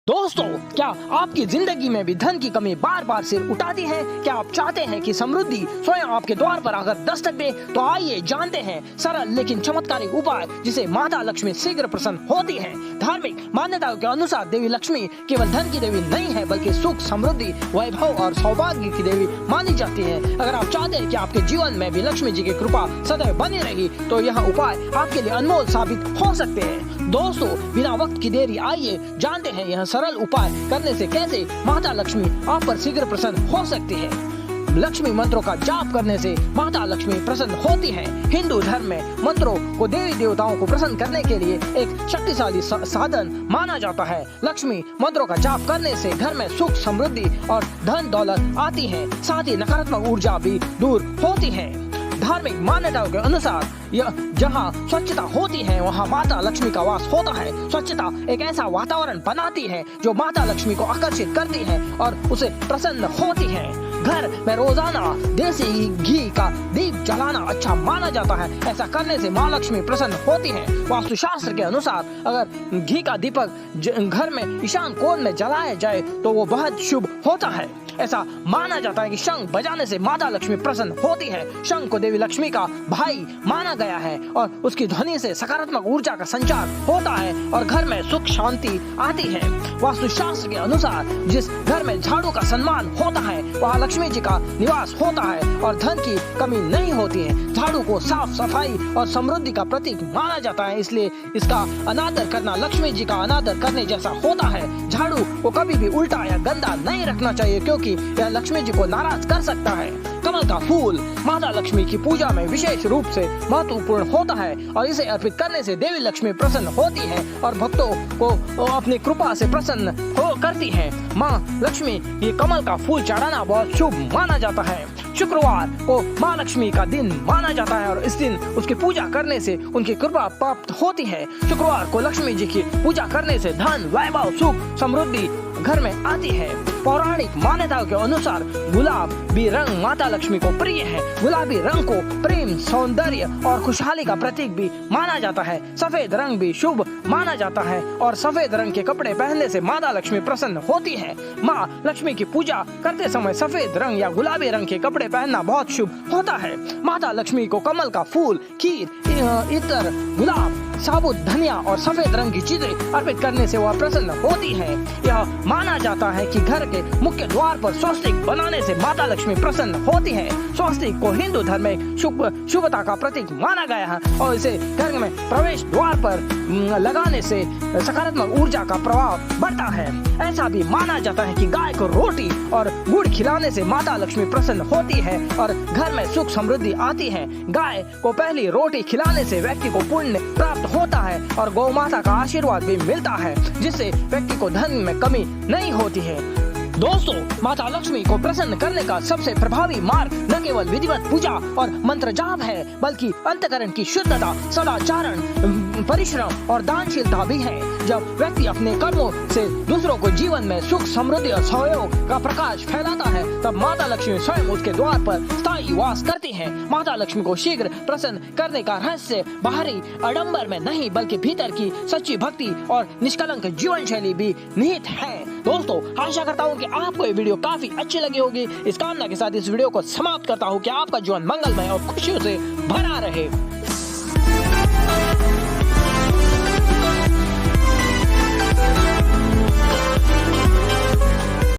दोस्तों, क्या आपकी जिंदगी में भी धन की कमी बार बार सिर उठाती है? क्या आप चाहते हैं कि समृद्धि स्वयं आपके द्वार पर आकर दस्तक दे? तो आइए जानते हैं सरल लेकिन चमत्कारिक उपाय जिसे माता लक्ष्मी शीघ्र प्रसन्न होती है। धार्मिक मान्यताओं के अनुसार देवी लक्ष्मी केवल धन की देवी नहीं है, बल्कि सुख, समृद्धि, वैभव और सौभाग्य की देवी मानी जाती है। अगर आप चाहते हैं कि आपके जीवन में भी लक्ष्मी जी की कृपा सदैव बनी रही, तो यह उपाय आपके लिए अनमोल साबित हो सकते हैं। दोस्तों, बिना वक्त की देरी आइए जानते हैं यह सरल उपाय करने से कैसे माता लक्ष्मी आप पर शीघ्र प्रसन्न हो सकती है। लक्ष्मी मंत्रों का जाप करने से माता लक्ष्मी प्रसन्न होती है। हिंदू धर्म में मंत्रों को देवी देवताओं को प्रसन्न करने के लिए एक शक्तिशाली साधन माना जाता है। लक्ष्मी मंत्रों का जाप करने से घर में सुख, समृद्धि और धन दौलत आती है। साथ ही नकारात्मक ऊर्जा भी दूर होती है। धार्मिक मान्यताओं के अनुसार जहाँ स्वच्छता होती है, वहाँ माता लक्ष्मी का वास होता है। स्वच्छता एक ऐसा वातावरण बनाती है जो माता लक्ष्मी को आकर्षित करती है और उसे प्रसन्न होती है। घर में रोजाना देसी घी का दीप जलाना अच्छा माना जाता है। ऐसा करने से माँ लक्ष्मी प्रसन्न होती है। वास्तुशास्त्र के अनुसार अगर घी का दीपक घर में ईशान कोण में जलाया जाए तो वो बहुत शुभ होता है। ऐसा माना जाता है कि शंख बजाने से माता लक्ष्मी प्रसन्न होती है। शंख को देवी लक्ष्मी का भाई माना गया है और उसकी ध्वनि से सकारात्मक ऊर्जा का संचार होता है और घर में सुख शांति आती है। वास्तुशास्त्र के अनुसार जिस घर में झाड़ू का सम्मान होता है, वहाँ लक्ष्मी जी का निवास होता है और धन की कमी नहीं होती है। झाड़ू को साफ सफाई और समृद्धि का प्रतीक माना जाता है, इसलिए इसका अनादर करना लक्ष्मी जी का अनादर करने जैसा होता है। झाड़ू को कभी भी उल्टा या गंदा नहीं रखना चाहिए, क्योंकि यह लक्ष्मी जी को नाराज कर सकता है। कमल का फूल माता लक्ष्मी की पूजा में विशेष रूप से महत्वपूर्ण होता है और इसे अर्पित करने से देवी लक्ष्मी प्रसन्न होती है और भक्तों को अपनी कृपा से प्रसन्न हो करती है। माँ लक्ष्मी ये कमल का फूल चढ़ाना बहुत शुभ माना जाता है। शुक्रवार को माँ लक्ष्मी का दिन माना जाता है और इस दिन उसकी पूजा करने से उनकी कृपा प्राप्त होती है। शुक्रवार को लक्ष्मी जी की पूजा करने से धन, वैभव, सुख, समृद्धि घर में आती है। पौराणिक मान्यताओं के अनुसार गुलाबी रंग माता लक्ष्मी को प्रिय है। गुलाबी रंग को प्रेम, सौंदर्य और खुशहाली का प्रतीक भी माना जाता है। सफेद रंग भी शुभ माना जाता है और सफेद रंग के कपड़े पहनने से माता लक्ष्मी प्रसन्न होती है। माँ लक्ष्मी की पूजा करते समय सफेद रंग या गुलाबी रंग के कपड़े पहनना बहुत शुभ होता है। माता लक्ष्मी को कमल का फूल, खीर, इत्र, गुलाब, साबुत धनिया और सफेद रंग की चीजें अर्पित करने से वह प्रसन्न होती है। यह माना जाता है कि घर के मुख्य द्वार पर स्वस्तिक बनाने से माता लक्ष्मी प्रसन्न होती है। स्वस्तिक को हिंदू धर्म में शुभता का प्रतीक माना गया है और इसे घर में प्रवेश द्वार पर लगाने से सकारात्मक ऊर्जा का प्रभाव बढ़ता है। ऐसा भी माना जाता है कि गाय को रोटी और गुड़ खिलाने से माता लक्ष्मी प्रसन्न होती है और घर में सुख समृद्धि आती है। गाय को पहली रोटी खिलाने से व्यक्ति को पुण्य प्राप्त होता है और गौ माता का आशीर्वाद भी मिलता है, जिससे व्यक्ति को धन में कमी नहीं होती है। दोस्तों, माता लक्ष्मी को प्रसन्न करने का सबसे प्रभावी मार्ग न केवल विधिवत पूजा और मंत्र जाप है, बल्कि अंतःकरण की शुद्धता, सदाचारण, परिश्रम और दानशीलता भी है। जब व्यक्ति अपने कर्मों से दूसरों को जीवन में सुख, समृद्धि और सहयोग का प्रकाश फैलाता है, तब माता लक्ष्मी स्वयं उसके द्वार पर स्थायी वास करती है। माता लक्ष्मी को शीघ्र प्रसन्न करने का रहस्य बाहरी आडंबर में नहीं, बल्कि भीतर की सच्ची भक्ति और निष्कलंक जीवन शैली भी निहित है। दोस्तों, आशा करता हूँ कि आपको ये वीडियो काफी अच्छी लगी होगी। इस कामना के साथ इस वीडियो को समाप्त करता हूँ कि आपका जीवन मंगलमय और खुशियों से भरा रहे।